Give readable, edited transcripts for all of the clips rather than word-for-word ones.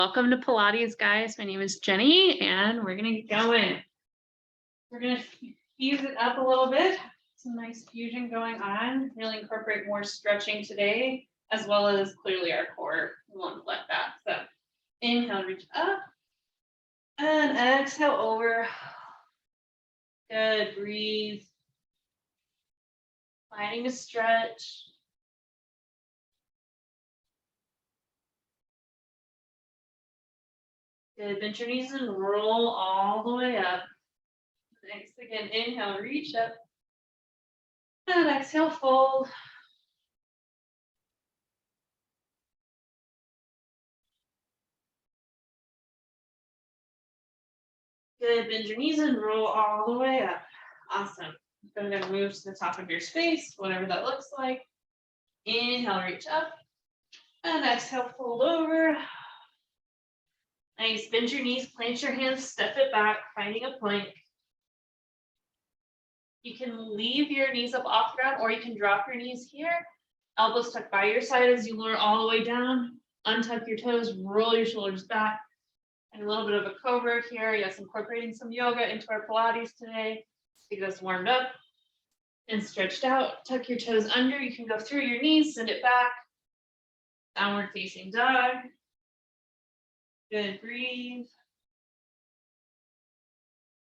Welcome to Pilates, guys. My name is Jenny, and we're gonna get going. We're gonna fuse it up a little bit. Some nice fusion going on. Really incorporate more stretching today, as well as clearly our core. We won't let that. So inhale, reach up, and exhale over. Good. Breathe. Finding a stretch. Good. Bend your knees and roll all the way up. Thanks again. Inhale, reach up. And exhale, fold. Good. Bend your knees and roll all the way up. Awesome. Then we're going to move to the top of your space, whatever that looks like. Inhale, reach up. And exhale, fold over. Nice. Bend your knees, plant your hands, step it back, finding a plank. You can leave your knees up off the ground, or you can drop your knees here. Elbows tucked by your side as you lower all the way down. Untuck your toes, roll your shoulders back. And a little bit of a cobra here. Yes, incorporating some yoga into our Pilates today to get us warmed up and stretched out. Tuck your toes under. You can go through your knees, send it back. Downward facing dog. Good, breathe.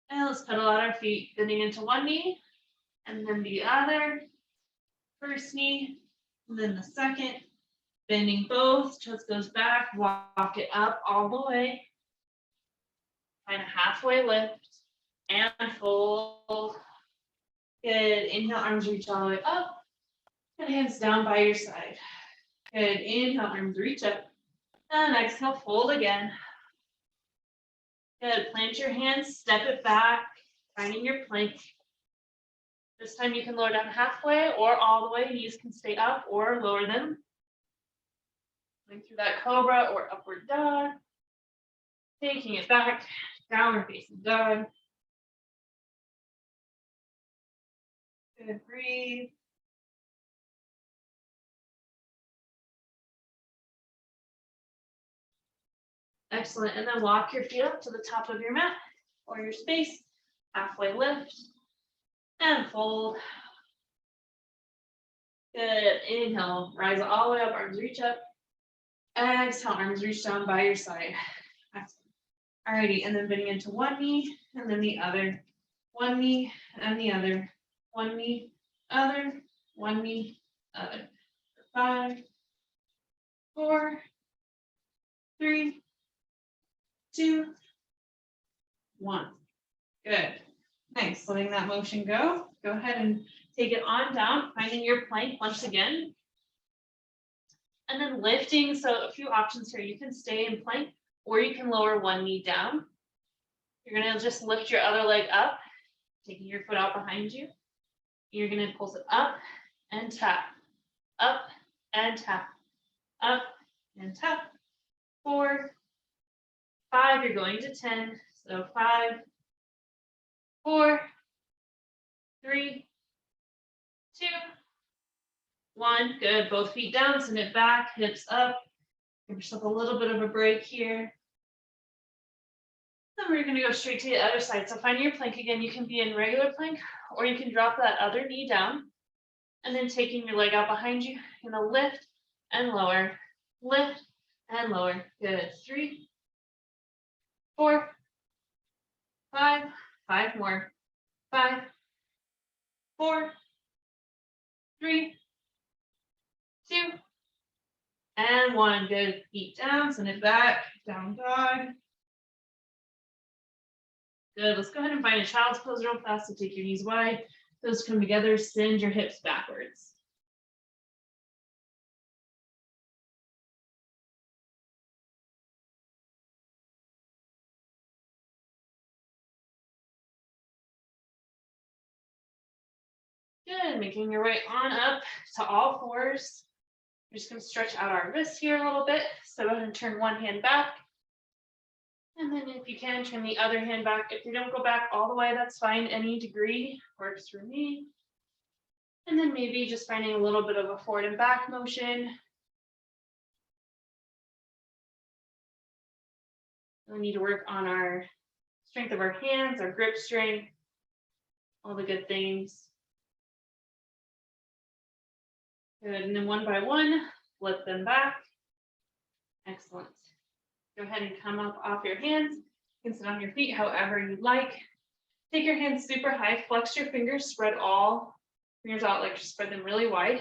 And let's pedal out our feet, bending into one knee, and then the other. First knee, and then the second. Bending both, chest goes back, walk it up all the way. Find a halfway lift, and fold. Good, inhale, arms reach all the way up, and hands down by your side. Good, inhale, arms reach up, and exhale, fold again. Good, plant your hands, step it back, finding your plank. This time you can lower down halfway or all the way. Knees can stay up or lower them. Going through that cobra or upward dog. Taking it back, downward facing dog. Good, breathe. Excellent, and then walk your feet up to the top of your mat or your space. Halfway lift and fold. Good, inhale, rise all the way up, arms reach up. Exhale, arms reach down by your side. Excellent. Alrighty, and then bending into one knee and then the other. One knee and the other. One knee, other, one knee, other. 5, 4, 3, 2, 1. Good. Nice. Letting that motion go. Go ahead and take it on down, finding your plank once again. And then lifting. So a few options here. You can stay in plank, or you can lower one knee down. You're going to just lift your other leg up, taking your foot out behind you. You're going to pulse it up and tap, up and tap, up and tap. 4, 5, you're going to 10. So 5, 4, 3, 2, 1. Good. Both feet down, send it back, hips up. Give yourself a little bit of a break here. Then we're going to go straight to the other side. So finding your plank again, you can be in regular plank, or you can drop that other knee down. And then taking your leg out behind you, you're going to lift and lower, lift and lower. Good. 3, 4, 5, 5 more. 5, 4, 3, 2, and 1. Good. Feet down, send it back, down dog. Good. Let's go ahead and find a child's pose real fast. So take your knees wide, toes come together, send your hips backwards. Good. Making your way on up to all fours. We're just going to stretch out our wrists here a little bit. So go ahead and turn one hand back. And then if you can, turn the other hand back. If you don't go back all the way, that's fine. Any degree works for me. And then maybe just finding a little bit of a forward and back motion. We need to work on our strength of our hands, our grip strength, all the good things. Good, and then one by one, flip them back. Excellent. Go ahead and come up off your hands. You can sit on your feet however you'd like. Take your hands super high, flex your fingers, spread all fingers out, like spread them really wide.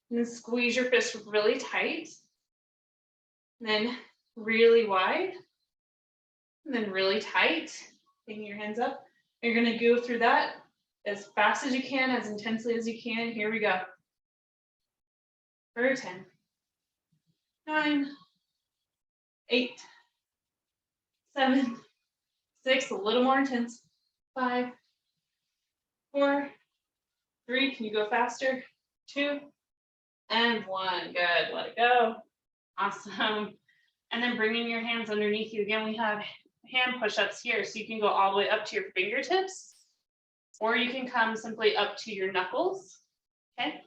And then squeeze your fist really tight. And then really wide. And then really tight. Taking your hands up. You're going to go through that as fast as you can, as intensely as you can. Here we go. For 10, 9, 8, 7, 6, a little more intense. 5, 4, 3, can you go faster? 2, and 1. Good, let it go. Awesome. And then bringing your hands underneath you. Again, we have hand push-ups here, so you can go all the way up to your fingertips, or you can come simply up to your knuckles. Okay.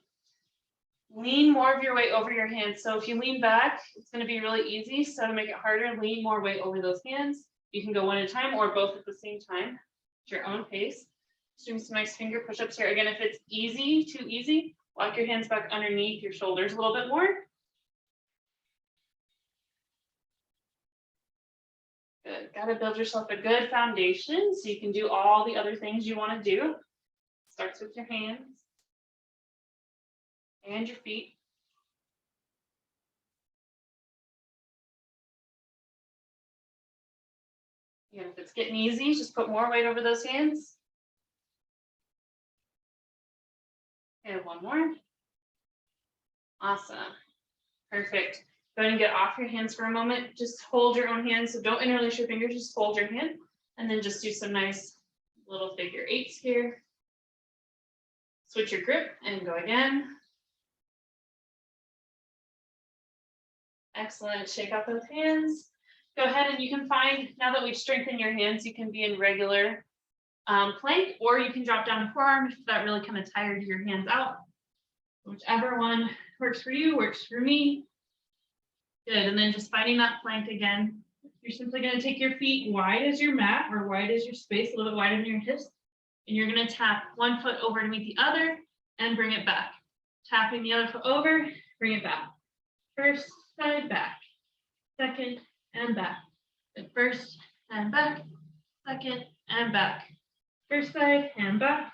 Lean more of your weight over your hands. So if you lean back, it's going to be really easy. So to make it harder, lean more weight over those hands. You can go one at a time or both at the same time at your own pace. Just doing some nice finger push-ups here. Again, if it's easy, too easy, walk your hands back underneath your shoulders a little bit more. Good. Got to build yourself a good foundation so you can do all the other things you want to do. Starts with your hands and your feet. And if it's getting easy, just put more weight over those hands. And one more. Awesome. Perfect. Go ahead and get off your hands for a moment. Just hold your own hands. So don't interlace your fingers, just hold your hand. And then just do some nice little figure eights here. Switch your grip and go again. Excellent. Shake out those hands. Go ahead and you can find, now that we've strengthened your hands, you can be in regular plank, or you can drop down to forearm if that really kind of tired your hands out. Whichever one works for you, works for me. Good. And then just finding that plank again. You're simply going to take your feet wide as your mat or wide as your space, a little bit wider than your hips. And you're going to tap one foot over to meet the other and bring it back. Tapping the other foot over, bring it back. First side back, second and back. The first and back, second and back. First side and back,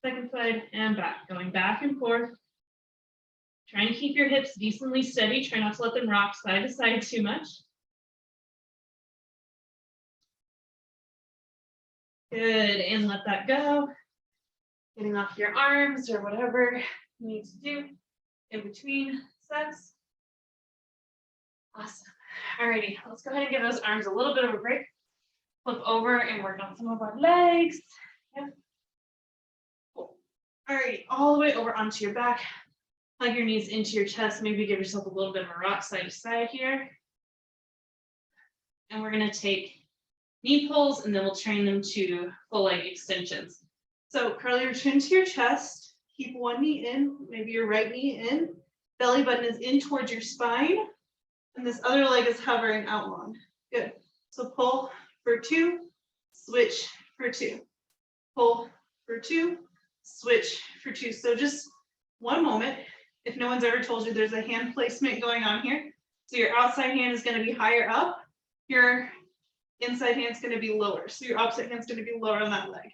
second side and back. Going back and forth. Trying to keep your hips decently steady. Try not to let them rock side to side too much. Good, and let that go. Getting off your arms or whatever you need to do in between sets. Awesome. Alrighty, let's go ahead and give those arms a little bit of a break. Flip over and work on some of our legs. Yep. Cool. Alrighty, all the way over onto your back. Hug your knees into your chest. Maybe give yourself a little bit of a rock side to side here. And we're going to take knee pulls and then we'll train them to full leg extensions. So curl your chin to your chest. Keep one knee in, maybe your right knee in. Belly button is in towards your spine. And this other leg is hovering out long. Good. So pull for 2, switch for 2. Pull for 2, switch for 2. So just one moment. If no one's ever told you, there's a hand placement going on here. So your outside hand is going to be higher up. Your inside hand is going to be lower. So your opposite hand is going to be lower on that leg.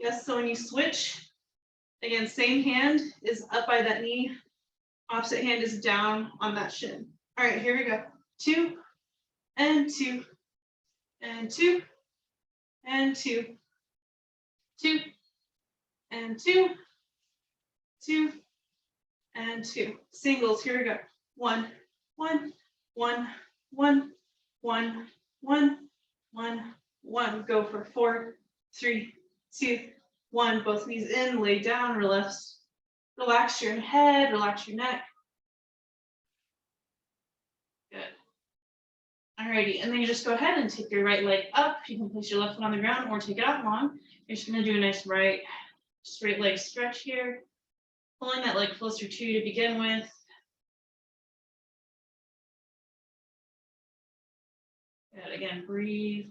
Yes, so when you switch, again, same hand is up by that knee. Opposite hand is down on that shin. All right, here we go. 2 and 2 and 2 and 2, 2 and 2, 2 and 2. Singles, here we go. 1, 1, 1, 1, 1, 1, 1, 1. Go for 4, 3, 2, 1. Both knees in, lay down, relax your head, relax your neck. Good. Alrighty, and then you just go ahead and take your right leg up. You can place your left foot on the ground or take it out long. You're just going to do a nice right straight leg stretch here. Pulling that leg closer to you to begin with. Good, again, breathe.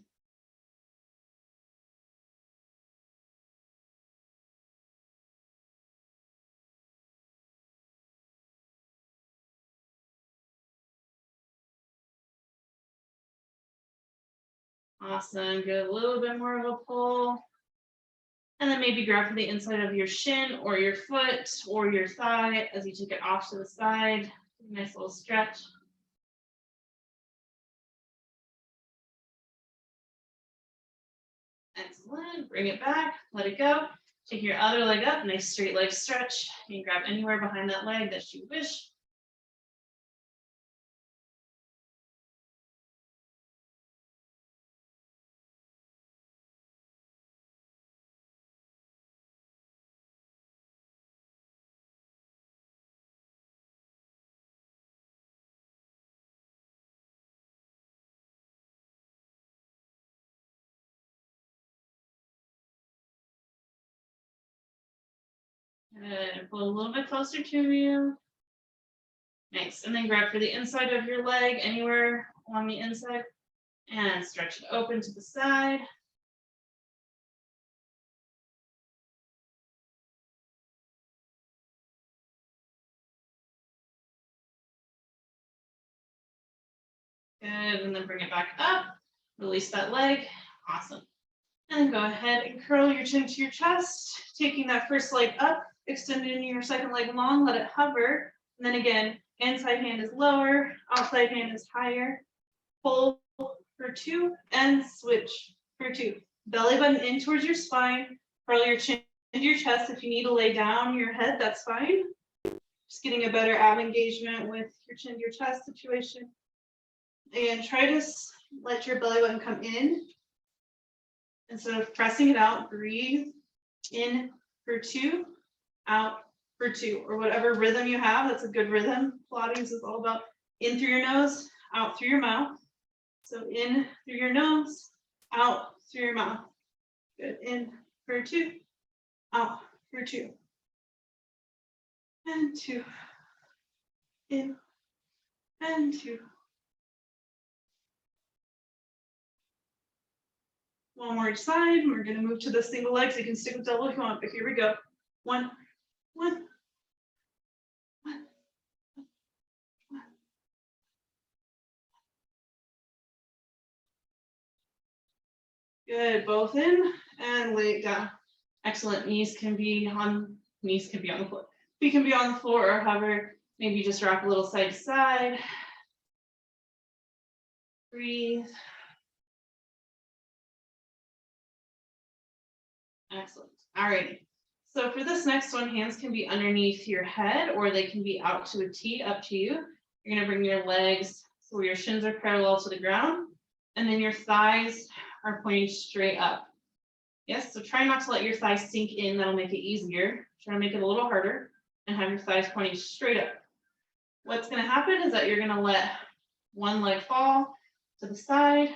Awesome, good, a little bit more of a pull. And then maybe grab for the inside of your shin or your foot or your thigh as you take it off to the side. Nice little stretch. Excellent. Bring it back, let it go. Take your other leg up, nice straight leg stretch. You can grab anywhere behind that leg that you wish. Good. Pull a little bit closer to you. Nice. And then grab for the inside of your leg, anywhere along the inside, and stretch it open to the side. Good. And then bring it back up. Release that leg. Awesome. And then go ahead and curl your chin to your chest, taking that first leg up, extending your second leg long, let it hover. And then again, inside hand is lower, outside hand is higher. Pull for 2 and switch for 2. Belly button in towards your spine. Curl your chin to your chest. If you need to lay down your head, that's fine. Just getting a better ab engagement with your chin to your chest situation. And try to let your belly button come in. Instead of pressing it out, breathe in for 2, out for 2, or whatever rhythm you have. That's a good rhythm. Pilates is all about in through your nose, out through your mouth. So in through your nose, out through your mouth. Good. In for 2, out for 2. And 2. In and 2. One more each side. We're going to move to the single leg, so you can stick with double if you want, but here we go. 1, 1, 1, 1. Good, both in and lay it down. Excellent. Knees can be on the floor. Feet can be on the floor or hover. Maybe just rock a little side to side. Breathe. Excellent. All right. So for this next one, hands can be underneath your head or they can be out to a T, up to you. You're going to bring your legs so your shins are parallel to the ground, and then your thighs are pointing straight up. Yes, so try not to let your thighs sink in. That'll make it easier. Try to make it a little harder and have your thighs pointing straight up. What's going to happen is that you're going to let one leg fall to the side,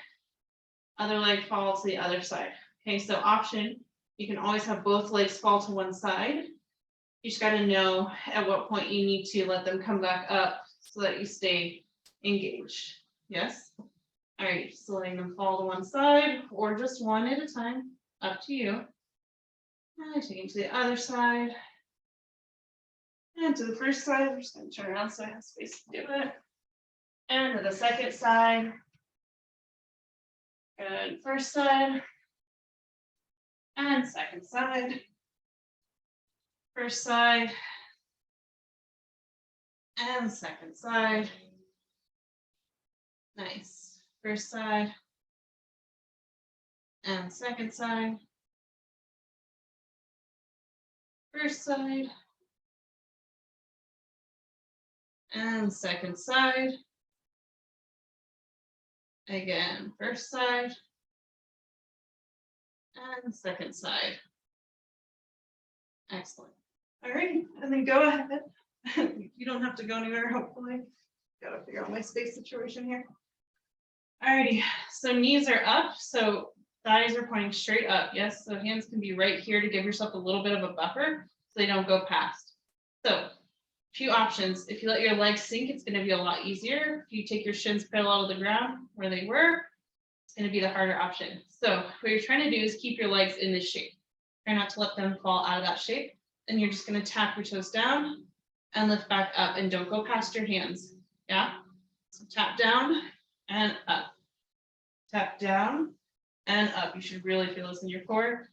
other leg fall to the other side. Okay, so option, you can always have both legs fall to one side. You just got to know at what point you need to let them come back up so that you stay engaged. Yes? All right, so letting them fall to one side or just one at a time, up to you. And taking to the other side. And to the first side, I'm just going to turn around so I have space to do it. And to the second side. Good, first side. And second side. First side. And second side. Nice. First side. And second side. First side. And second side. Again, first side. And second side. Excellent. All right, and then go ahead. You don't have to go anywhere, hopefully. Gotta figure out my space situation here. All righty, so knees are up, so thighs are pointing straight up. Yes, so hands can be right here to give yourself a little bit of a buffer so they don't go past. So few options. If you let your legs sink, it's going to be a lot easier. If you take your shins parallel to the ground where they were, it's going to be the harder option. So what you're trying to do is keep your legs in this shape. Try not to let them fall out of that shape. And you're just going to tap your toes down and lift back up, and don't go past your hands. Yeah. So tap down and up. Tap down and up. You should really feel this in your core.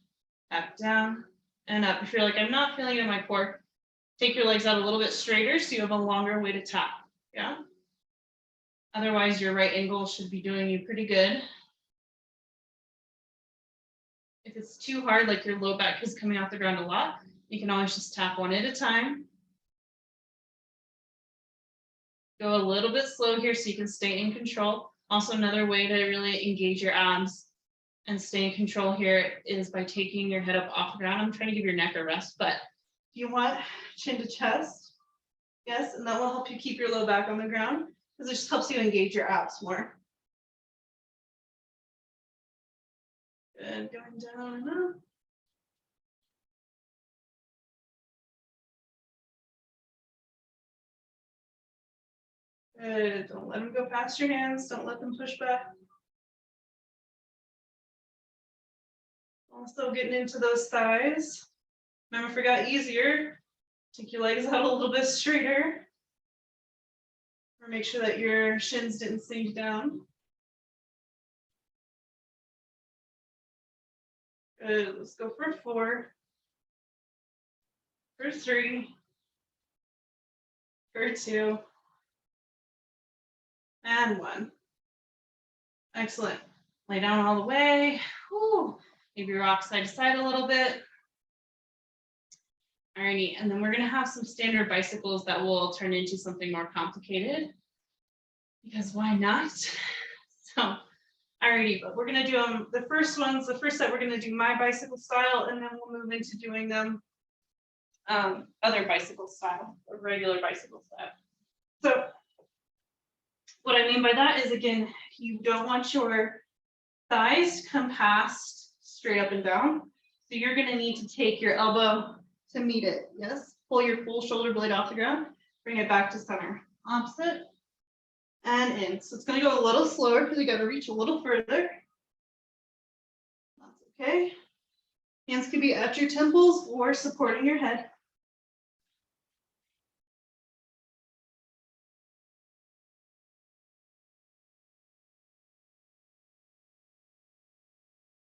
Tap down and up. If you're like, I'm not feeling it in my core, take your legs out a little bit straighter so you have a longer way to tap. Yeah. Otherwise, your right angle should be doing you pretty good. If it's too hard, like your low back is coming off the ground a lot, you can always just tap one at a time. Go a little bit slow here so you can stay in control. Also, another way to really engage your abs and stay in control here is by taking your head up off the ground. I'm trying to give your neck a rest, but if you want, chin to chest, yes, and that will help you keep your low back on the ground because it just helps you engage your abs more. Good, going down and up. Good, don't let them go past your hands, don't let them push back. Also getting into those thighs. Remember, if it got easier, take your legs out a little bit straighter. Or make sure that your shins didn't sink down. Good, let's go for 4. For 3. For 2. And 1. Excellent. Lay down all the way. Whew. Maybe rock side to side a little bit. Alrighty, and then we're gonna have some standard bicycles that will turn into something more complicated. Because why not? So, alrighty, but we're gonna do them. The first set we're gonna do my bicycle style, and then we'll move into doing them other bicycle style, or regular bicycle style. So, what I mean by that is, again, you don't want your thighs to come past straight up and down. So you're gonna need to take your elbow to meet it, yes? Pull your full shoulder blade off the ground, bring it back to center. Opposite, and in. So it's gonna go a little slower because you gotta reach a little further. That's okay. Hands can be at your temples or supporting your head.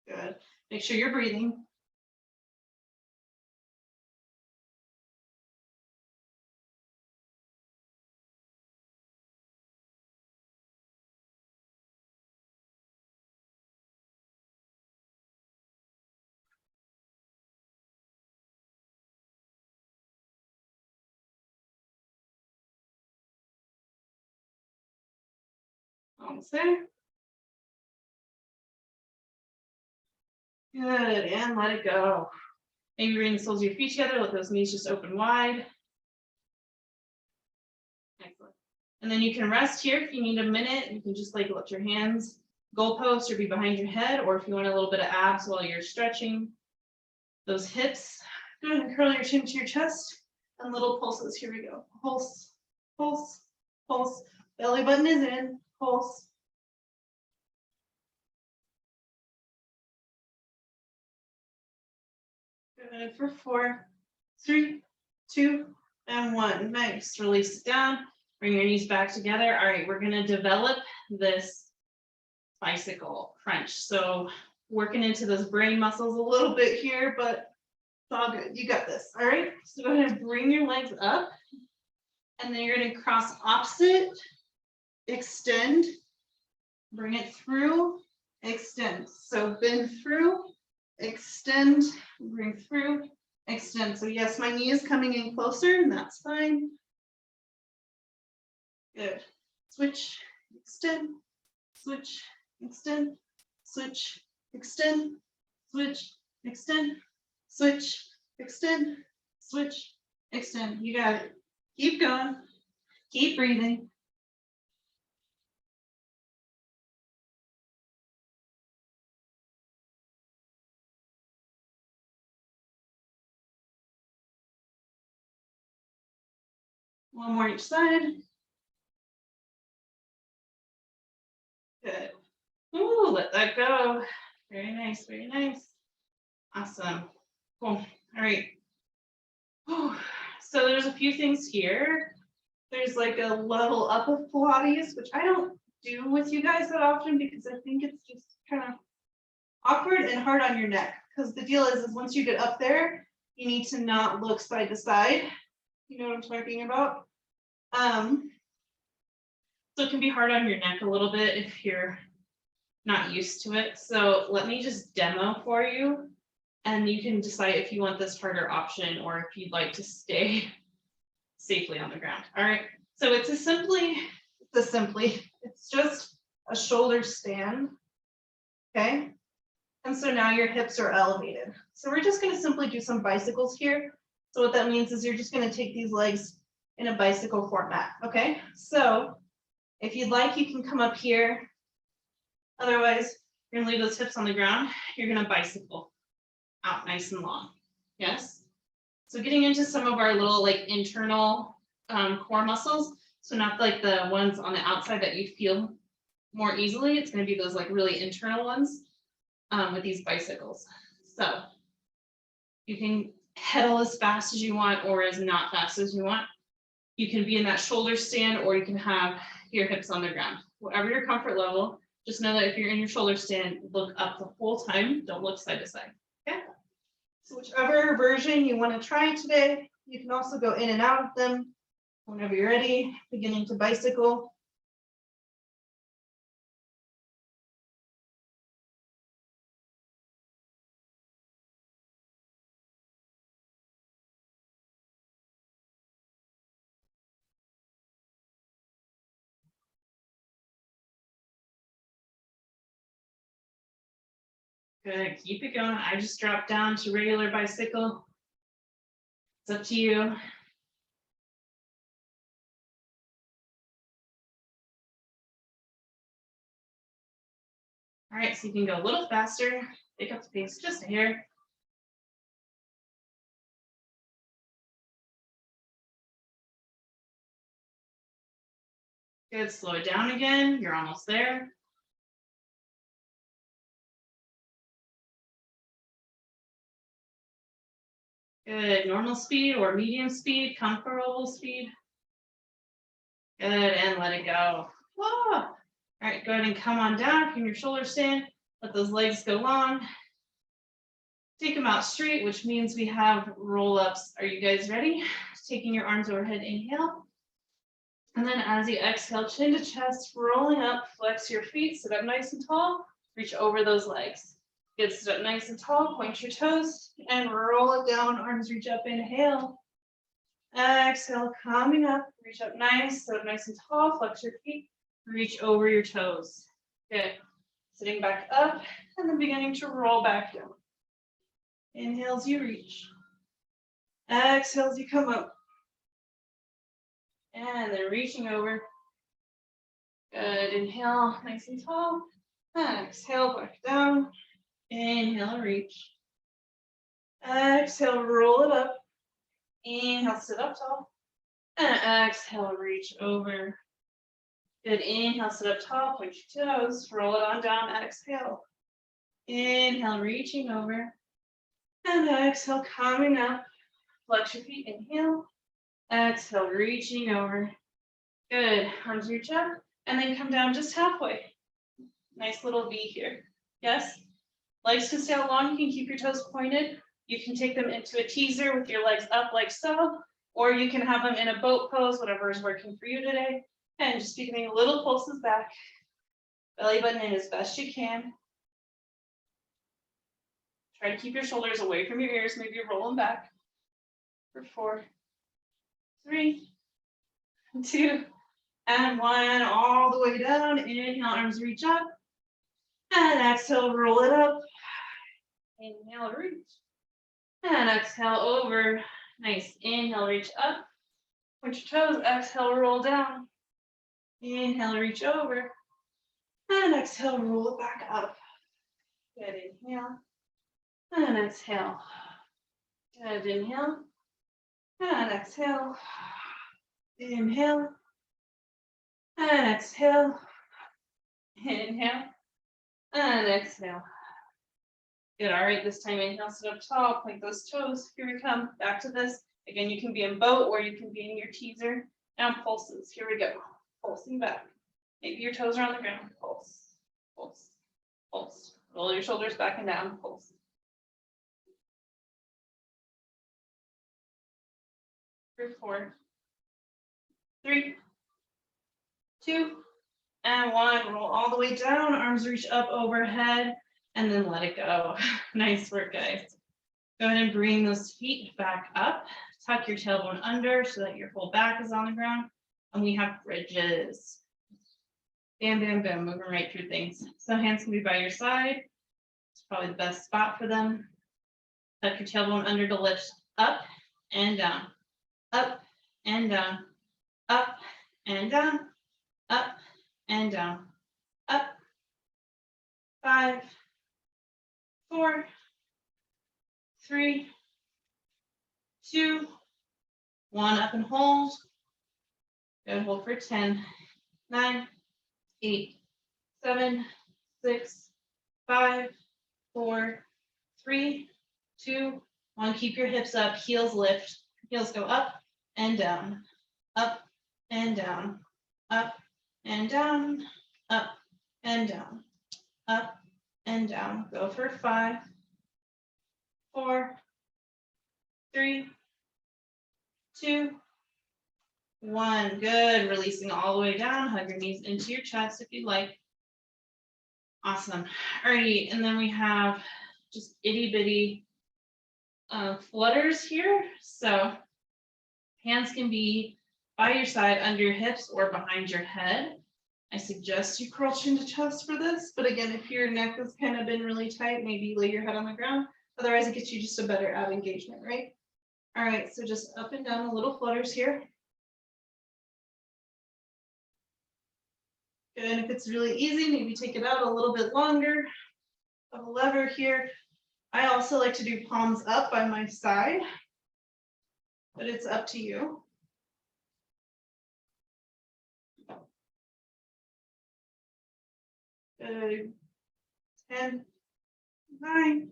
Good. Make sure you're breathing. Almost there. Good, and let it go. Maybe bring the soles of your feet together, let those knees just open wide. Excellent. And then you can rest here if you need a minute. You can just like let your hands goalpost or be behind your head, or if you want a little bit of abs while you're stretching those hips, go ahead and curl your chin to your chest and little pulses. Here we go. Pulse, pulse, pulse. Belly button is in. Pulse. Good for 4, 3, 2, and 1. Nice. Release it down. Bring your knees back together. All right, we're going to develop this bicycle crunch. So working into those brain muscles a little bit here, but it's all good. You got this. All right. So go ahead and bring your legs up, and then you're going to cross opposite, extend, bring it through, extend. So bend through, extend, bring through, extend. So yes, my knee is coming in closer, and that's fine. Good. Switch, extend, switch, extend, switch, extend, switch, extend, switch, extend, switch, extend. You got it. Keep going. Keep breathing. One more each side. Good. Ooh, Ooh, let that go. Very nice, very nice. Awesome. Cool. All right. Whew. So there's a few things here. There's like a level up of Pilates, which I don't do with you guys that often because I think it's just kind of awkward and hard on your neck. Because the deal is once you get up there, you need to not look side to side. You know what I'm talking about? So it can be hard on your neck a little bit if you're not used to it. So let me just demo for you, and you can decide if you want this harder option or if you'd like to stay safely on the ground. All right. So it's just a shoulder stand. Okay. And so now your hips are elevated. So we're just going to simply do some bicycles here. So what that means is you're just going to take these legs in a bicycle format. Okay. So if you'd like, you can come up here. Otherwise, you're going to leave those hips on the ground. You're going to bicycle out nice and long. Yes. So getting into some of our little like internal core muscles. So not like the ones on the outside that you feel more easily. It's going to be those like really internal ones with these bicycles. So you can pedal as fast as you want or as not fast as you want. You can be in that shoulder stand or you can have your hips on the ground. Whatever your comfort level, just know that if you're in your shoulder stand, look up the whole time. Don't look side to side. Okay? So whichever version you want to try today, you can also go in and out of them whenever you're ready, beginning to bicycle. Good, keep it going. I just dropped down to regular bicycle. It's up to you. All right, so you can go a little faster, pick up the pace just a hair. Good, slow it down again. You're almost there. Good, normal speed or medium speed, comfortable speed. Good, and let it go. Whoa. All right, go ahead and come on down from your shoulder stand. Let those legs go long. Take them out straight, which means we have roll-ups. Are you guys ready? Taking your arms overhead, inhale. And then as you exhale, chin to chest, rolling up, flex your feet, sit up nice and tall, reach over those legs. Good, sit up nice and tall, point your toes, and roll it down, arms reach up, inhale. Exhale, coming up, reach up nice, sit up nice and tall, flex your feet, reach over your toes. Good, sitting back up, and then beginning to roll back down. Inhale as you reach. Exhale as you come up. And then reaching over. Good, inhale, nice and tall. Exhale, back down. Inhale, reach. Exhale, roll it up. Inhale, sit up tall. And exhale, reach over. Good, inhale, sit up tall, point your toes, roll it on down, exhale. Inhale, reaching over. And exhale, coming up. Flex your feet, inhale. Exhale, reaching over. Good, arms reach up, and then come down just halfway. Nice little V here. Yes? Legs can stay out long, you can keep your toes pointed. You can take them into a teaser with your legs up like so, or you can have them in a boat pose, whatever is working for you today. And just beginning little pulses back. Belly button in as best you can. Try to keep your shoulders away from your ears, maybe roll them back. For 4, 3, 2, and 1, all the way down. Inhale, arms reach up. And exhale, roll it up. Inhale, reach. And exhale, over. Nice. Inhale, reach up. Point your toes. Exhale, roll down. Inhale, reach over. And exhale, roll it back up. Good, inhale. And exhale. Good, inhale. And exhale. Inhale. And exhale. Inhale. And exhale. Good. All right. This time inhale, sit up tall, point those toes. Here we come. Back to this. Again, you can be in boat or you can be in your teaser. Now pulses. Here we go. Pulsing back. Maybe your toes are on the ground. Pulse. Pulse. Pulse. Roll your shoulders back and down. Pulse. 3, 4, 3, 2, and 1. Roll all the way down. Arms reach up overhead, and then let it go. Nice work, guys. Go ahead and bring those feet back up. Tuck your tailbone under so that your whole back is on the ground. And we have bridges. Bam, bam, bam, moving right through things. So hands can be by your side. It's probably the best spot for them. Tuck your tailbone under to lift up and down, up and down, up and down, up and down, up. 5, 4, 3, 2, 1. Up and hold. Good. Hold for 10, 9, 8, 7, 6, 5, 4, 3, 2, 1. Keep your hips up. Heels lift. Heels go up and down, up and down, up and down, up and down, up and down. Go for 5, 4, 3, 2, 1. Good. Releasing all the way down. Hug your knees into your chest if you'd like. Awesome. Alrighty, and then we have just itty bitty flutters here. So hands can be by your side, under your hips, or behind your head. I suggest you curl chin to chest for this, but again, if your neck has kind of been really tight, maybe lay your head on the ground. Otherwise, it gets you just a better ab engagement, right? All right, so just up and down the little flutters here. Good, and if it's really easy, maybe take it out a little bit longer of a lever here. I also like to do palms up by my side, but it's up to you. Good. 10, 9,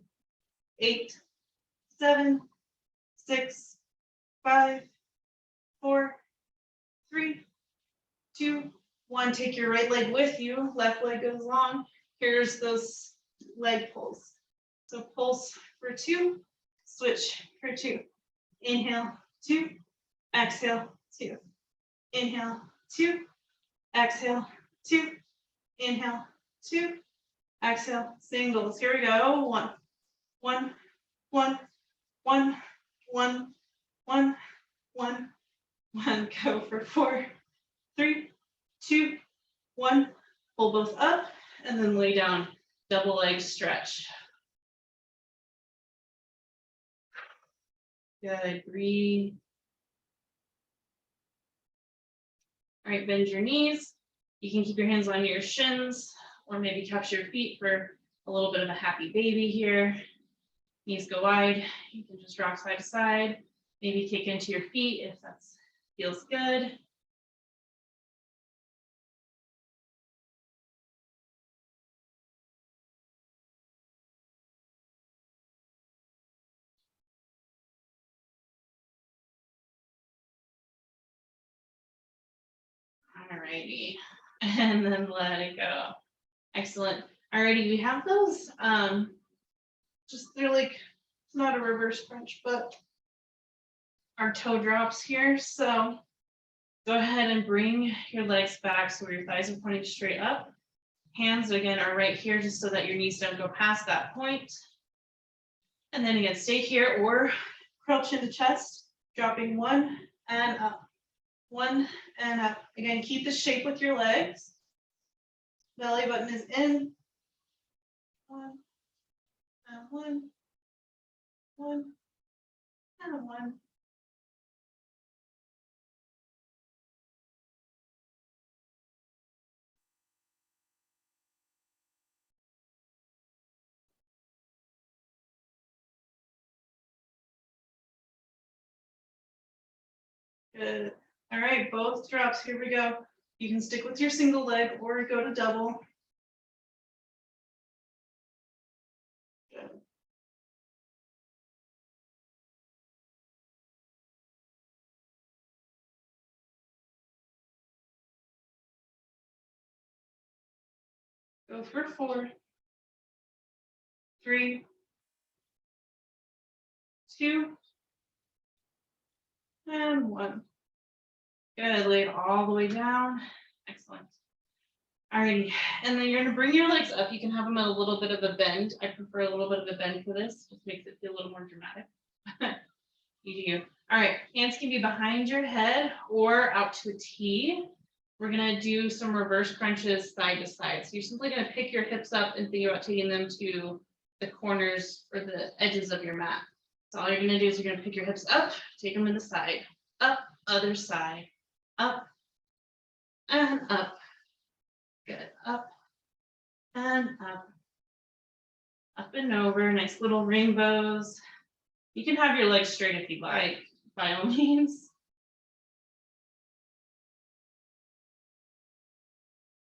8, 7, 6, 5, 4, 3, 2, 1. Take your right leg with you. Left leg goes long. Here's those leg pulls. So pulse for 2, switch for 2. Inhale, 2, exhale, 2. Inhale, 2, exhale, 2. Inhale, 2, exhale, singles. Here we go. 1, 1, 1, 1, 1, 1, 1, 1. Go for 4, 3, 2, 1. Pull both up and then lay down. Double leg stretch. Good. Breathe. All right, bend your knees. You can keep your hands on your shins or maybe touch your feet for a little bit of a happy baby here. Knees go wide. You can just rock side to side. Maybe kick into your feet if that feels good. Alrighty, and then let it go. Excellent. Alrighty, we have those. Just they're like, it's not a reverse crunch, but our toe drops here. So go ahead and bring your legs back so your thighs are pointing straight up. Hands again are right here just so that your knees don't go past that point. And then again, stay here or curl chin to chest, dropping 1 and up. 1 and up. Again, keep the shape with your legs. Belly button is in. 1 and 1, 1 and 1. Good. All right, both drops. Here we go. You can stick with your single leg or go to double. Go for 4, 3, 2, and 1. Good, lay it all the way down. Excellent. Alrighty, and then you're gonna bring your legs up. You can have them at a little bit of a bend. I prefer a little bit of a bend for this. Just makes it feel a little more dramatic. You do you. All right, hands can be behind your head or out to a T. We're gonna do some reverse crunches side to side. So you're simply gonna pick your hips up and think about taking them to the corners or the edges of your mat. So all you're gonna do is you're gonna pick your hips up, take them to the side, up, other side, up, and up. Good, up, and up and over, nice little rainbows. You can have your legs straight if you like, by all means.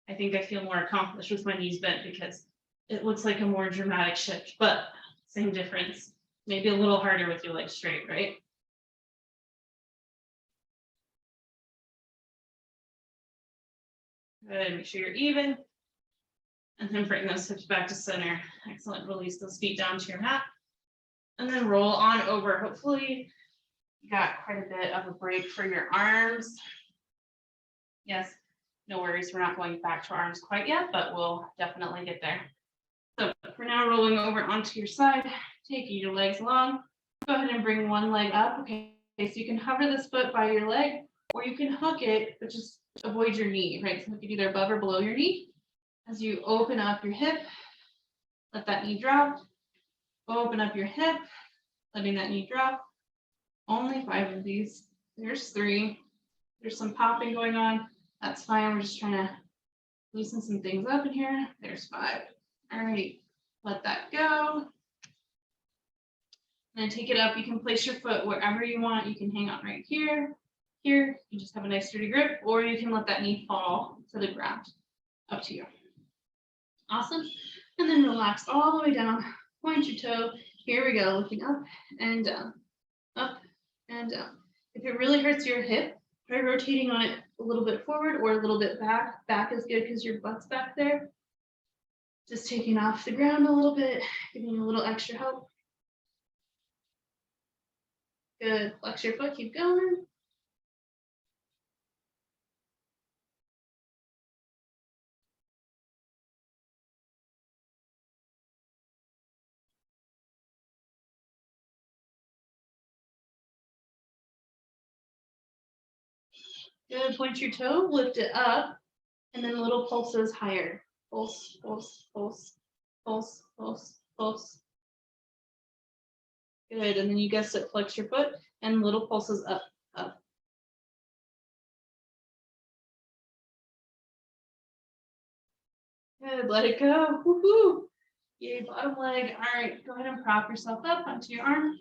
I think I feel more accomplished with my knees bent because it looks like a more dramatic shift, but same difference. Maybe a little harder with your legs straight, right? Good, make sure you're even. And then bring those hips back to center. Excellent, release those feet down to your mat. And then roll on over. Hopefully you got quite a bit of a break for your arms. Yes, no worries, we're not going back to our arms quite yet, but we'll definitely get there. So for now, rolling over onto your side, taking your legs long. Go ahead and bring one leg up. Okay, so you can hover this foot by your leg, or you can hook it, but just avoid your knee, right? So hook it either above or below your knee. As you open up your hip, let that knee drop. Open up your hip, letting that knee drop. Only 5 of these. There's 3. There's some popping going on. That's fine. We're just trying to loosen some things up in here. There's 5. All right, let that go. And then take it up. You can place your foot wherever you want. You can hang on right here. Here, you just have a nice sturdy grip, or you can let that knee fall to the ground. Up to you. Awesome. And then relax all the way down. Point your toe. Here we go. Looking up and down. Up and down. If it really hurts your hip, try rotating on it a little bit forward or a little bit back. Back is good because your butt's back there. Just taking off the ground a little bit, giving you a little extra help. Good. Flex your foot. Keep going. Good. Point your toe. Lift it up. And then little pulses higher. Pulse, pulse, pulse, pulse, pulse, pulse. Good. And then you guessed it, flex your foot and little pulses up, up. Good. Let it go. Woohoo. Yay, bottom leg. All right. Go ahead and prop yourself up onto your arm.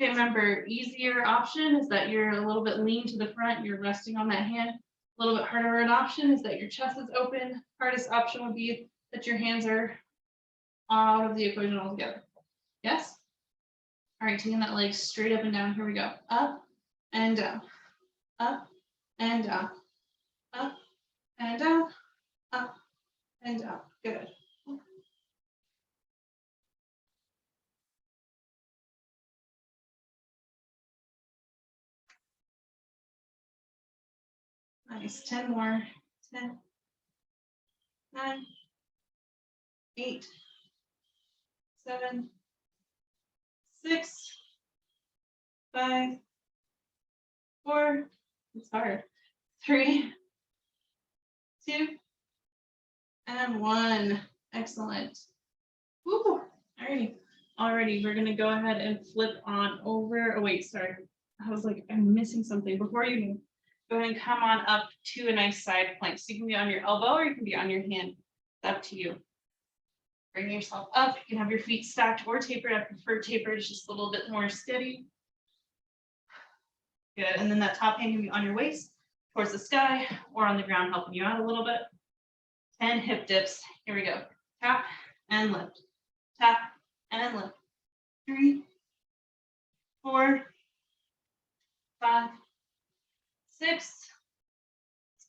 Okay, remember, easier option is that you're a little bit lean to the front. You're resting on that hand. A little bit harder an option is that your chest is open. Hardest option would be that your hands are out of the equation altogether. Yes? All right, taking that leg straight up and down. Here we go. Up and down. Up and down. Up and down. Up and down. Good. Nice. 10 more. 10, 9, 8, 7, 6, 5, 4. It's hard. 3, 2, and 1. Excellent. Woo. Alrighty, we're gonna go ahead and flip on over. Oh wait, sorry. I was like, I'm missing something. Before you go ahead and come on up to a nice side plank. So you can be on your elbow or you can be on your hand. It's up to you. Bring yourself up. You can have your feet stacked or tapered. I prefer tapered. It's just a little bit more steady. Good. And then that top hand can be on your waist towards the sky or on the ground, helping you out a little bit. 10 hip dips. Here we go. Tap and lift. Tap and lift. 3, 4, 5, 6,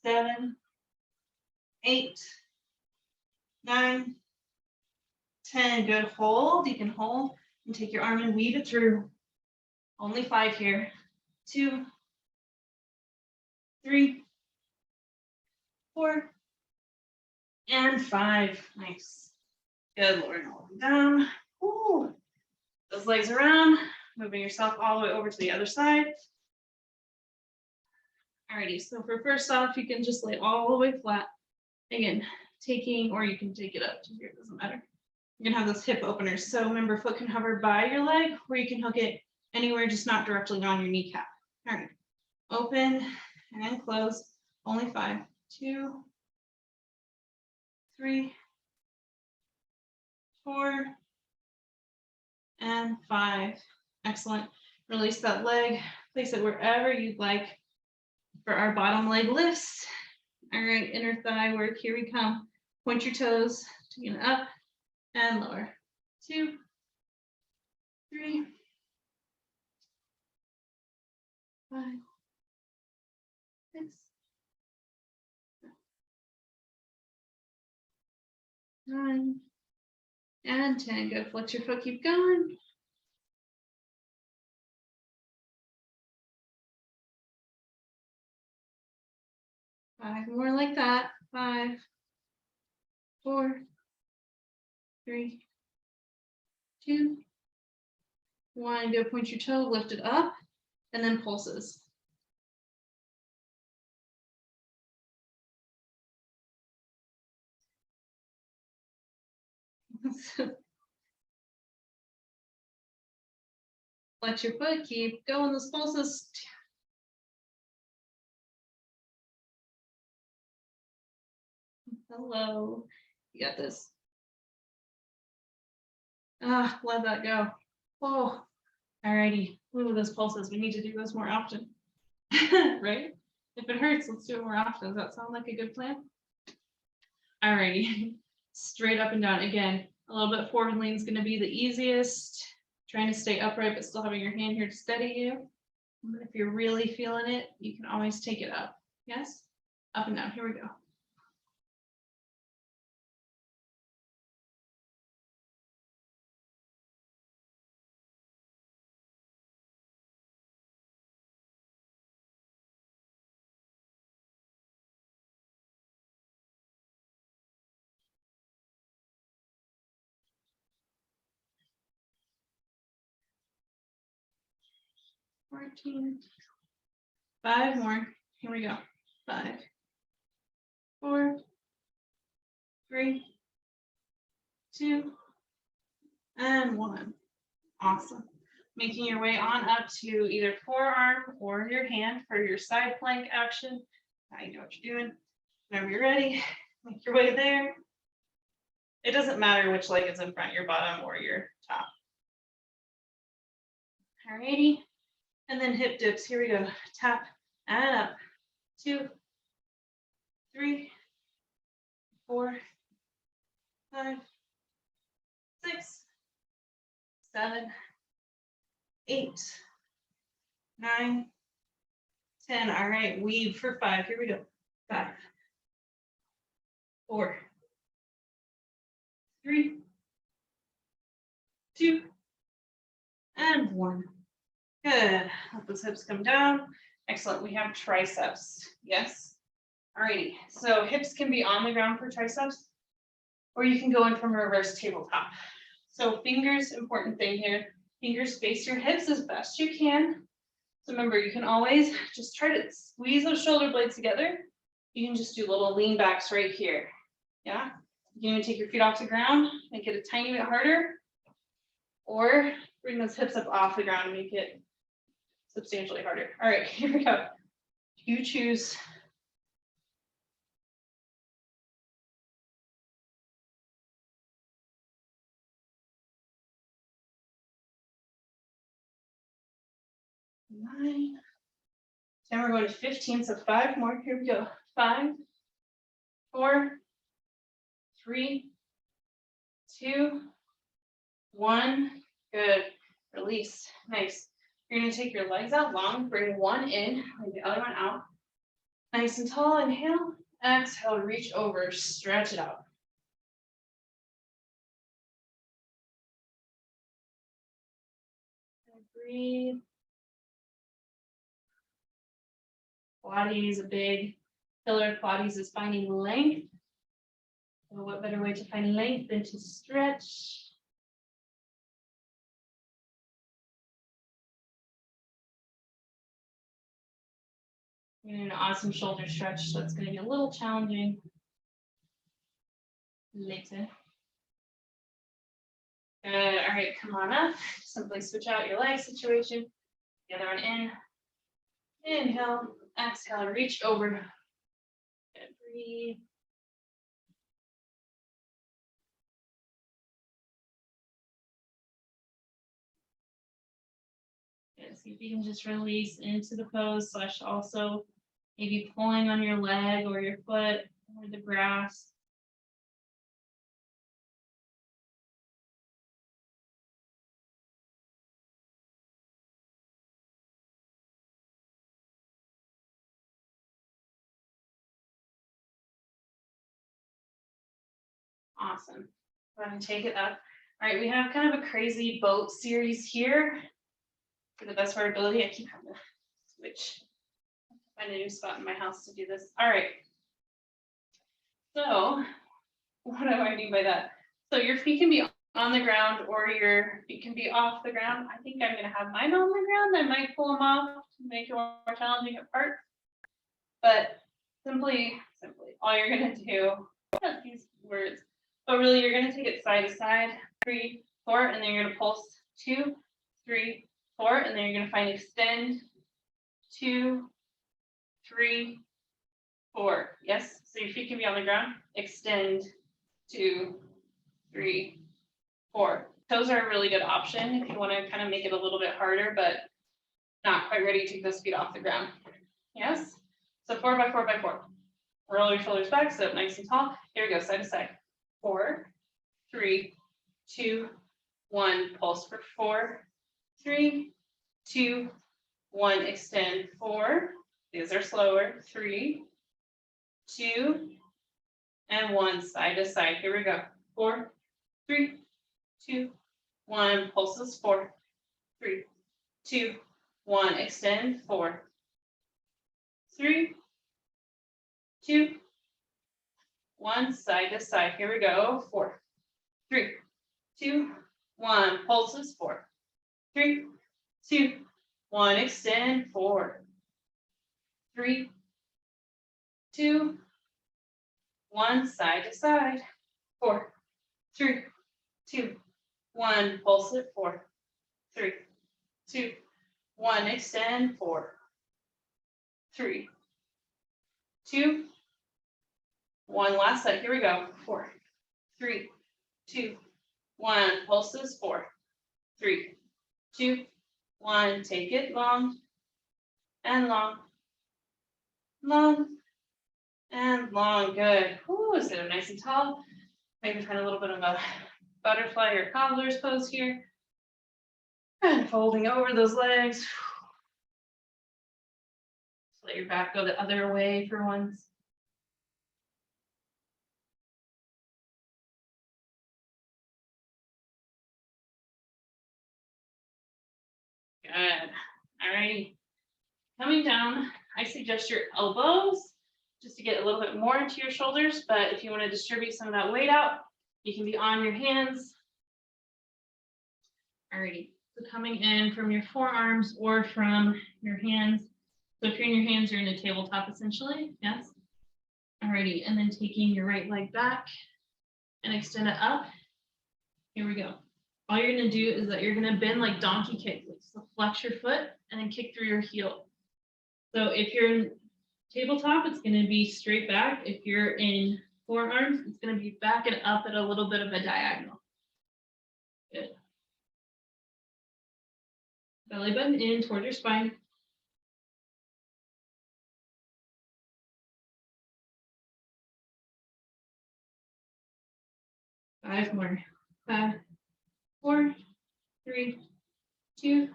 7, 8, 9, 10. Good. Hold. You can hold and take your arm and weave it through. Only 5 here. 2, 3, 4, and 5. Nice. Good. Lower down. Ooh. Those legs around. Moving yourself all the way over to the other side. Alrighty, so for first off, you can just lay all the way flat. Again, taking, or you can take it up to here, it doesn't matter. You're gonna have those hip openers. So remember, foot can hover by your leg, or you can hook it anywhere, just not directly on your kneecap. All right, open and close, only 5, 2, 3, 4, and 5. Excellent. Release that leg, place it wherever you'd like. For our bottom leg lifts. All right, inner thigh work, here we come. Point your toes, taking it up and lower. 2, 3, 5, 6, 9, and 10. Good, flex your foot, keep going. Five more like that. 5, 4, 3, 2, 1. Go point your toe, lift it up, and then pulses. Flex your foot, keep going, those pulses. Hello, you got this. Let that go. Oh, alrighty. Ooh, those pulses. We need to do those more often, right? If it hurts, let's do it more often. Does that sound like a good plan? Alrighty, straight up and down. Again, a little bit forward lean is going to be the easiest. Trying to stay upright, but still having your hand here to steady you. If you're really feeling it, you can always take it up. Yes? Up and down. Here we go. $14. 5 more. Here we go. 5, 4, 3, 2, and 1. Awesome. Making your way on up to either forearm or your hand for your side plank action. Now you know what you're doing. Whenever you're ready, make your way there. It doesn't matter which leg is in front, your bottom or your top. Alrighty. And then hip dips. Here we go. Tap and up. 2, 3, 4, 5, 6, 7, 8, 9, 10. All right, weave for 5. Here we go. 5, 4, 3, 2, and 1. Good. Let those hips come down. Excellent. We have triceps. Yes. Alrighty. So hips can be on the ground for triceps, or you can go in from a reverse tabletop. So fingers, important thing here. Fingers face your hips as best you can. So remember, you can always just try to squeeze those shoulder blades together. You can just do little lean backs right here. Yeah. You can even take your feet off the ground, make it a tiny bit harder, or bring those hips up off the ground and make it substantially harder. All right, here we go. You choose. Nine. Then we're going to 15, so 5 more. Here we go. 5, 4, 3, 2, 1. Good. Release. Nice. You're going to take your legs out long, bring one in, bring the other one out. Nice and tall. Inhale. Exhale. Reach over. Stretch it out. Breathe. Pilates, a big pillar of Pilates is finding length. So what better way to find length than to stretch? And an awesome shoulder stretch. That's going to be a little challenging later. Good. All right, come on up. Simply switch out your leg situation. The other one in. Inhale, exhale, reach over. Good. Breathe. Good. See if you can just release into the pose, / also maybe pulling on your leg or your foot or the grass. Awesome. Go ahead and take it up. All right, we have kind of a crazy boat series here. For the best of our ability, I keep having to switch. Find a new spot in my house to do this. All right. So, what do I mean by that? So your feet can be on the ground or your feet can be off the ground. I think I'm going to have mine on the ground. I might pull them off to make it more challenging at parts. But simply, all you're going to do, these words, but really you're going to take it side to side, 3, 4, and then you're going to pulse 2, 3, 4, and then you're going to find extend 2, 3, 4. Yes, so your feet can be on the ground. Extend 2, 3, 4. Toes are a really good option if you want to kind of make it a little bit harder, but not quite ready to take those feet off the ground. Yes, so 4 by 4 by 4. Roll your shoulders back, sit up nice and tall. Here we go, side to side. 4, 3, 2, 1. Pulse for 4, 3, 2, 1. Extend 4. These are slower. 3, 2, and 1. Side to side. Here we go. 4, 3, 2, 1. Pulses 4, 3, 2, 1. Extend 4, 3, 2, 1. Side to side. Here we go. 4, 3, 2, 1. Pulses 4, 3, 2, 1. Extend 4, 3, 2, 1. Side to side. 4, 3, 2, 1. Pulse it. 4, 3, 2, 1. Extend 4, 3, 2, 1. Last set. Here we go. 4, 3, 2, 1. Pulses. 4, 3, 2, 1. Take it long and long, long and long. Good. Ooh, sit up nice and tall. Maybe find a little bit of a butterfly or cobbler's pose here. And folding over those legs. Just let your back go the other way for once. Good. All right. Coming down, I suggest your elbows just to get a little bit more into your shoulders, but if you want to distribute some of that weight out, you can be on your hands. Alrighty, so coming in from your forearms or from your hands. So if you're in your hands, you're in a tabletop essentially, yes? Alrighty, and then taking your right leg back and extend it up. Here we go. All you're gonna do is that you're gonna bend like donkey kick. So flex your foot and then kick through your heel. So if you're in tabletop, it's gonna be straight back. If you're in forearms, it's gonna be back and up at a little bit of a diagonal. Good. Belly button in toward your spine. Five more. 5, 4, 3, 2,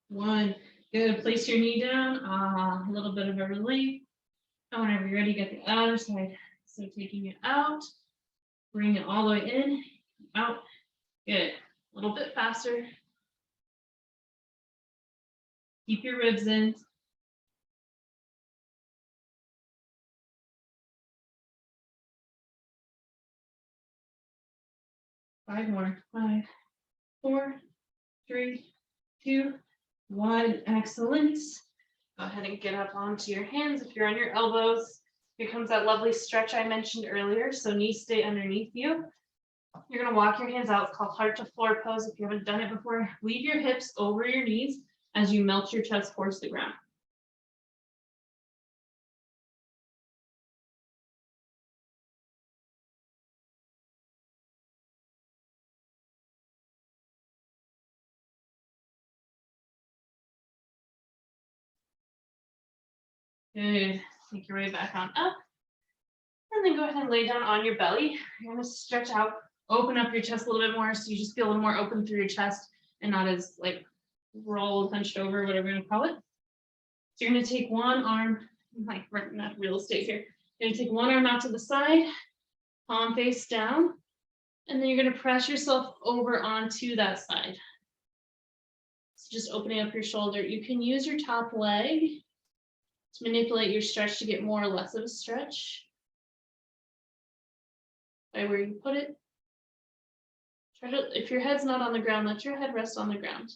1. Good. Place your knee down. A little bit of a relief. And whenever you're ready, get the other side. So taking it out, bring it all the way in, out. Good. A little bit faster. Keep your ribs in. 5 more. 5, 4, 3, 2, 1. Excellent. Go ahead and get up onto your hands if you're on your elbows. Here comes that lovely stretch I mentioned earlier. So knees stay underneath you. You're going to walk your hands out. It's called heart to floor pose. If you haven't done it before, leave your hips over your knees as you melt your chest towards the ground. Good. Take your way back on up. And then go ahead and lay down on your belly. You're going to stretch out, open up your chest a little bit more so you just feel a little more open through your chest and not as like rolled, hunched over, whatever you're going to call it. So you're going to take one arm, like renting that real estate here. You're going to take one arm out to the side, palm face down, and then you're going to press yourself over onto that side. So just opening up your shoulder. You can use your top leg to manipulate your stretch to get more or less of a stretch by where you put it. Try to, if your head's not on the ground, let your head rest on the ground.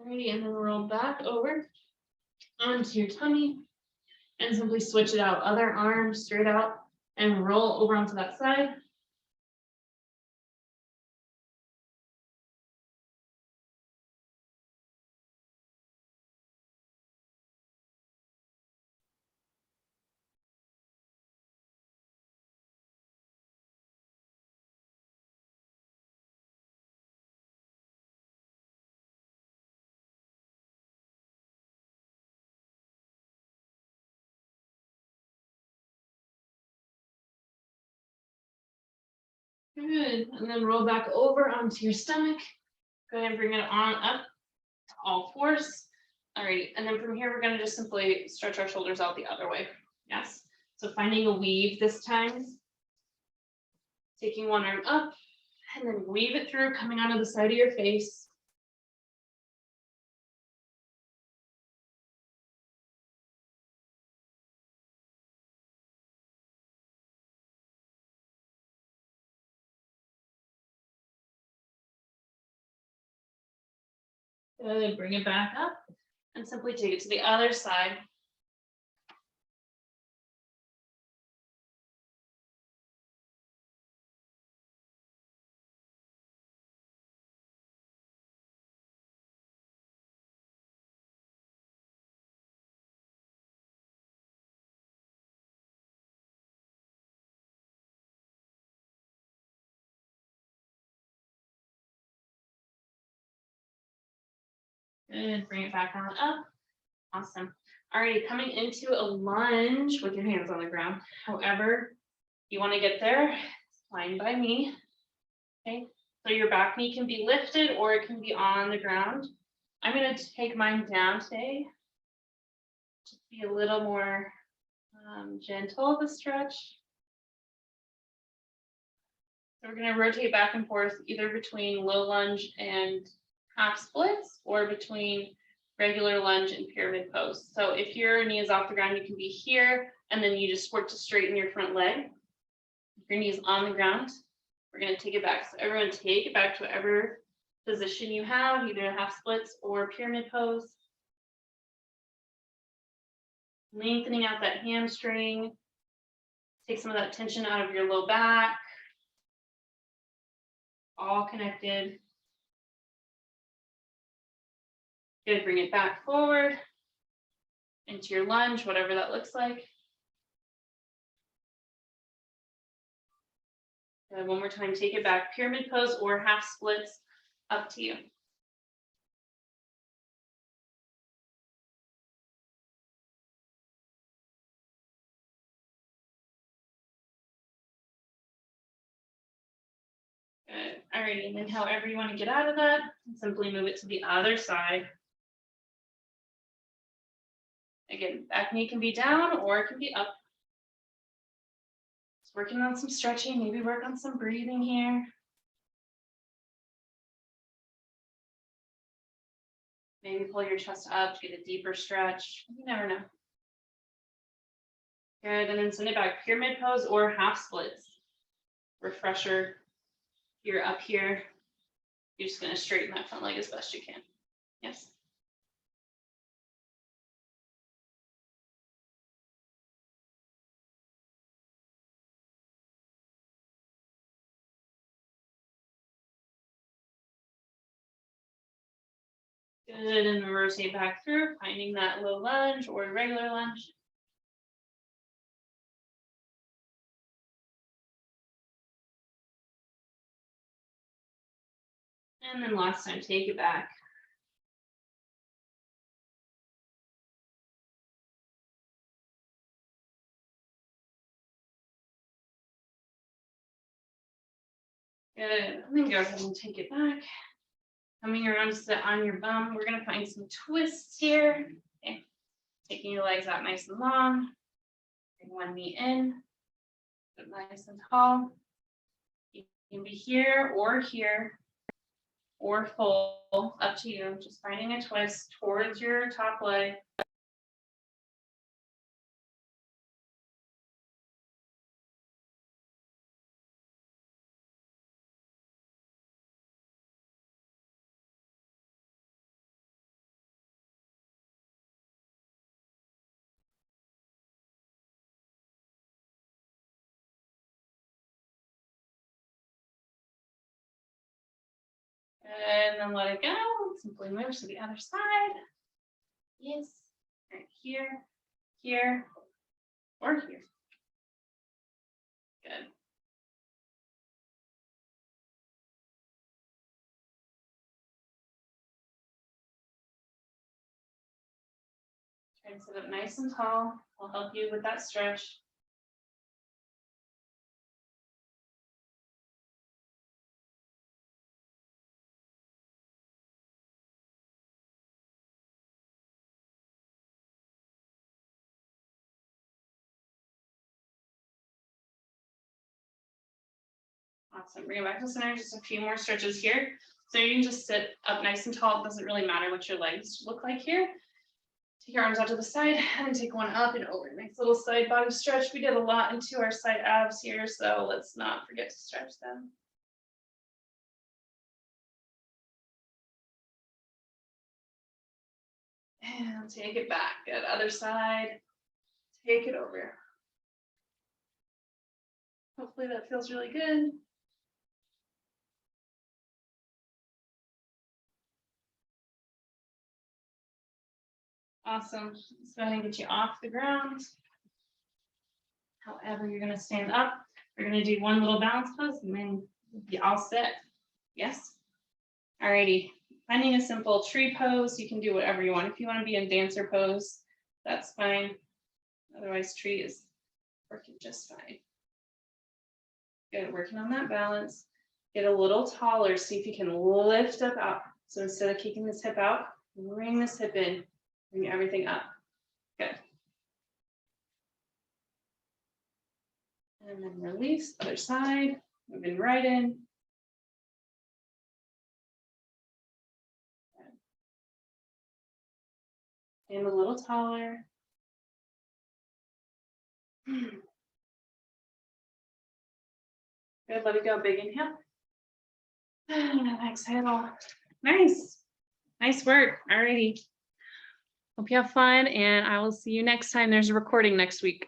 Alrighty, and then roll back over onto your tummy and simply switch it out. Other arm straight out and roll over onto that side. Good, and then roll back over onto your stomach. Go ahead and bring it on up to all fours. Alrighty, and then from here, we're gonna just simply stretch our shoulders out the other way. Yes, so finding a weave this time. Taking one arm up and then weave it through, coming onto the side of your face. Good, bring it back up and simply take it to the other side. Good, bring it back on up. Awesome. Alrighty, coming into a lunge with your hands on the ground. However you want to get there, it's fine by me. Okay, so your back knee can be lifted or it can be on the ground. I'm going to take mine down today. Just be a little more gentle of a stretch. So we're going to rotate back and forth either between low lunge and half splits or between regular lunge and pyramid pose. So if your knee is off the ground, you can be here and then you just work to straighten your front leg. If your knee is on the ground, we're going to take it back. So everyone take it back to whatever position you have, either half splits or pyramid pose. Lengthening out that hamstring. Take some of that tension out of your low back. All connected. Good, bring it back forward into your lunge, whatever that looks like. Good, one more time, take it back, pyramid pose or half splits, up to you. Good, Alrighty, and then however you want to get out of that, simply move it to the other side. Again, back knee can be down or it can be up. Just working on some stretching, maybe work on some breathing here. Maybe pull your chest up to get a deeper stretch. You never know. Good, and then send it back, pyramid pose or half splits. Refresher, you're up here. You're just gonna straighten that front leg as best you can. Yes. Good, and then rotate back through, finding that low lunge or regular lunge. And then last time, take it back. Good, and then go ahead and take it back. Coming around to sit on your bum, we're gonna find some twists here. Okay. Taking your legs out nice and long. Bring one knee in, sit nice and tall. You can be here or full, up to you. Just finding a twist towards your top leg. And then let it go. Simply move to the other side. Yes. Right here, here, or here. Good. Try to sit up nice and tall. I'll help you with that stretch. Awesome. Bring it back to center. Just a few more stretches here. So you can just sit up nice and tall. It doesn't really matter what your legs look like here. Take your arms out to the side and take one up and over. Nice little side bottom stretch. We did a lot into our side abs here, so let's not forget to stretch them. And take it back. Good. Other side. Take it over. Hopefully that feels really good. Awesome. Let's go ahead and get you off the ground. However, you're going to stand up. We're going to do one little balance pose and then be all set. Yes. Alrighty. Finding a simple tree pose. You can do whatever you want. If you want to be in dancer pose, that's fine. Otherwise, tree is working just fine. Good. Working on that balance. Get a little taller. See if you can lift up out. So instead of kicking this hip out, bring this hip in. Bring everything up. Good. And then release, other side, moving right in. And a little taller. Good, let it go, big inhale. And exhale. Nice. Nice work. Alrighty. Hope you have fun, and I will see you next time. There's a recording next week.